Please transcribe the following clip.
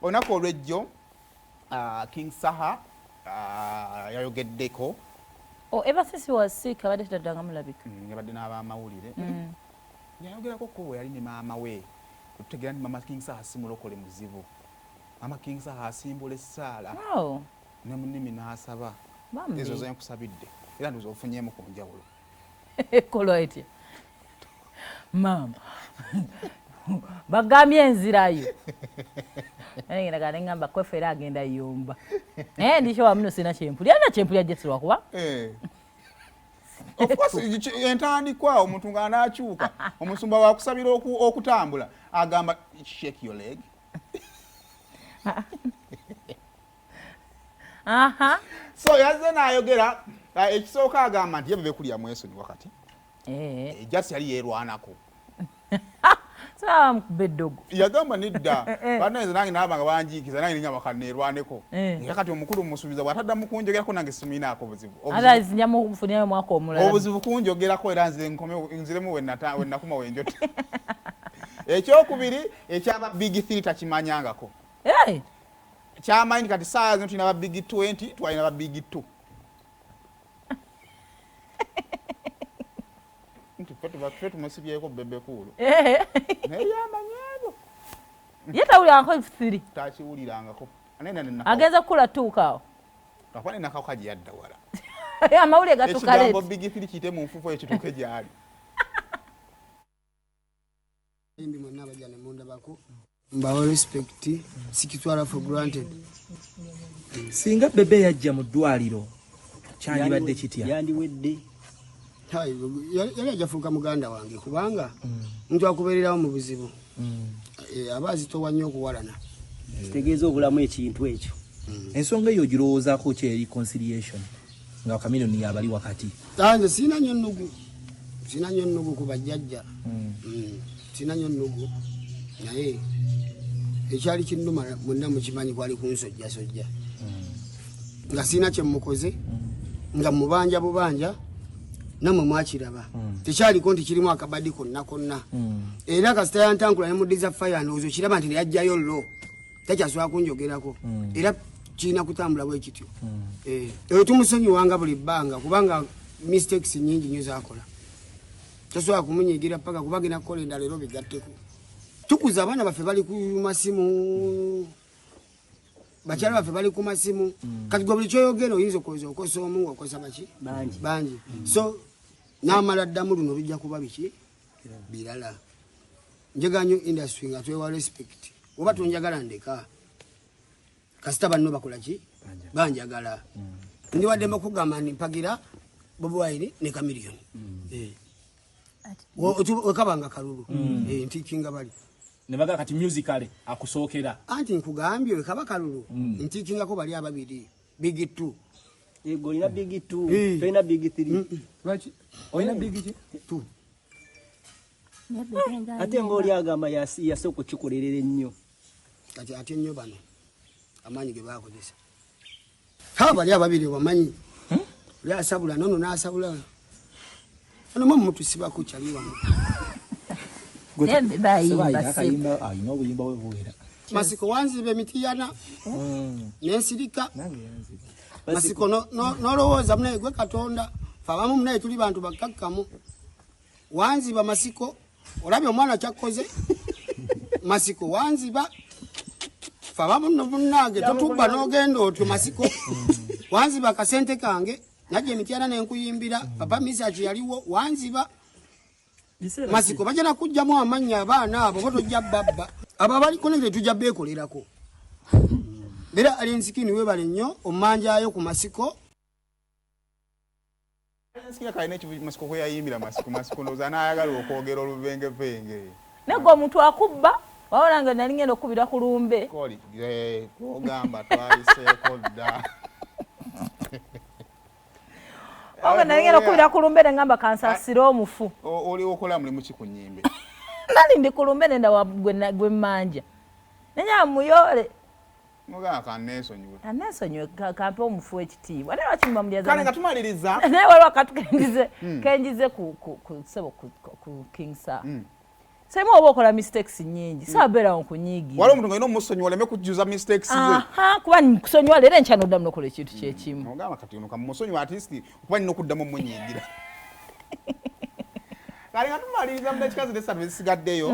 onako olwejjo King Saha yayogeddeko. Ever since he was sick abadde tadanga mulabika. Yabadde n'abamawulire. Yayogerako ko bwe yali ne maama we. Kutegera nti mama King Saha simulokole muzibu. Mama King Saha asimbula essaala. Ne munimi n'asaba. Ezo zo nkusabidde. Era ndozo ofunyeemu ku njawulo. Kolo etya. Mama. Bagambye enzirayo. Ngenda gane ngamba kwefera agenda yomba. Ndisho wa mno sina kyempulya na kyempulya jesirwa kuba. Of course entandikwa omuntu ng'anaakyuka omusumba wakusabira okutambula agamba shake your leg. So yazze n'ayogera ekisooka agamba nti ye Bebe Cool yamwesonyiwa kati. Ejjasi yali yeerwanako. Beddogo. Yagamba nedda. Bannange nange n'abanga banjiikiza nange nga bakaneerwaneko. Kati omukulu musuubiza bw'atadda mu kunjogerako nange siminaako buzibu. Otherwise njamu kufunirayo mwaka omulala. Obuzibu kunjogerako era nziremu wennakuma wenjote. Ekyokubiri ekyaba Big 3 takimanyangako. Kyamanyi kati saa zino tulina ba Big 20 twalina ba Big 2. Fetu musibyeko Bebe Cool. Yamanyabo. Yetawulirangako 3. Takiwulirangako. Agenza kula tuukaawo. Akwane nakako kaji yadda wala. Amawulire gatukale. Ekigambo Big 3 kite mu nfufu ekituuke gyali. Mbi mwenna abajja munda bako. Mbawa respect sikitwala for granted. Singa Bebe yajja mu ddwaliro kyandibadde kitya? Yandiwedde. Yali ajafuuka muganda wange kubanga muntu akubeererawo mu buzibu. Abaazitowa nnyo okuwalana. Kitegeeza obulamu ekintu ekyo. Ensonga eyo ogirowoozaako ki reconciliation nga Chameleone yabali wakati? Nze sina nnyo nnugu. Sina nnyo nnugu ku bajjajja. Sina nnyo nnugu. Naye ekyali kinnuma mwenna mukimanyi kwali kunsojjasojja. Nga sina kye mukoze nga mubanja bubanja namwe mwakiraba. Tekyaliko nti kirimu akabadi konna. Era kasita yantankula ne mudiza fire ndowooza kiraba nti yajjayo lo. Takyasobola kunjogerako. Era kirina kutambula bwe kityo. Eyo tumusonyiwanga buli bbanga kubanga mistakes nyingi nnyo zaakola. Tosobola kumunyigira paka kubagenda kukola endala leero bigatteko. Tukuza abaana baffe bali ku masimu. Bakyala baffe bali ku masimu. Kati gwe buli kyoyogera oyinza okosa omu ng'okosa baki? Bangi. So n'amala ddamu luno bijja kuba biki? Birala. Njeganyo industry nga twewa respect. Oba tunjagala ndeka. Kasita banno bakola ki? Banjagala. Ndiwaddemu okugamba mpagira Bobi Wine ne Chameleone. Wekabanga kalulu. Ntikinga bali. Nebaga kati musically akusookera. Anti nkugambye wekaba kalulu. Ntikingako bali ababiri. Big 2. Yego olina Big 2. Tolina Big 3. Lwaki? Olina Big 2. Ate ng'oli agamba yasooka okukikolerera ennyo. Kati ate nnyo bano amaanyi ge baakozesa. Haa bali ababiri bamanyi. Oli asabula nono n'asabula. Ano mwe mutusibako kyali wamu. Masiko wanziba emitiyana. N'ensirika. Masiko n'olowooza munaye gwe Katonda. Fe abamu munaye tuli bantu bakkakkamu. Wanziba Masiko. Olabye omwana kyakkoze. Masiko wanziba. Fe abamu nno munnange totubba n'ogenda otyo Masiko. Wanziba akasente kange. Najja emitiyana n'enkuyimbira. Papa Misaki yaliwo wanziba. Masiko bajja nakugjamu amannya abaana abo tojja babba. Abo abaliko ne tujja beekolerako. Bera alinsikini webale nnyo omanjaayo ku Masiko. Nsikia kaine Masiko kwe yayimbira Masiko ndoza n'ayagala okwogera oluvengevenge. Nego omuntu akubba wabona nga nali ngenda okubira ku lumbe. Koli ogamba twayiseeko dda. Oga nali ngenda okubira ku lumbe ngamba kansasira omufu. Oli okola mulimu ki ku nnyimbe? Nali ndi ku lumbe nenda gwe mmanja. Nenya muyole. Muganga kanesonyiwe. Anesonyiwe kampe omufu ekitiibwa. Naye wakimba mulyaza. Kale nga tumaliriza. Naye waliwo katukenjize ku King Saha. Sema oba okola mistakes nyingi sabeera onkunyiigira waliwo omuntu ng'olina omusonyiwa oleme kujjuza mistakes ze kuba nkusonyiwa leero enkya n'oddamu n'okola ekintu kyekimu ogamba kati ono kamusonyiwa at least kuba nina okuddamu omunyiigira kale nga tumaliriza mu dakika zino essatu ezisigaddeyo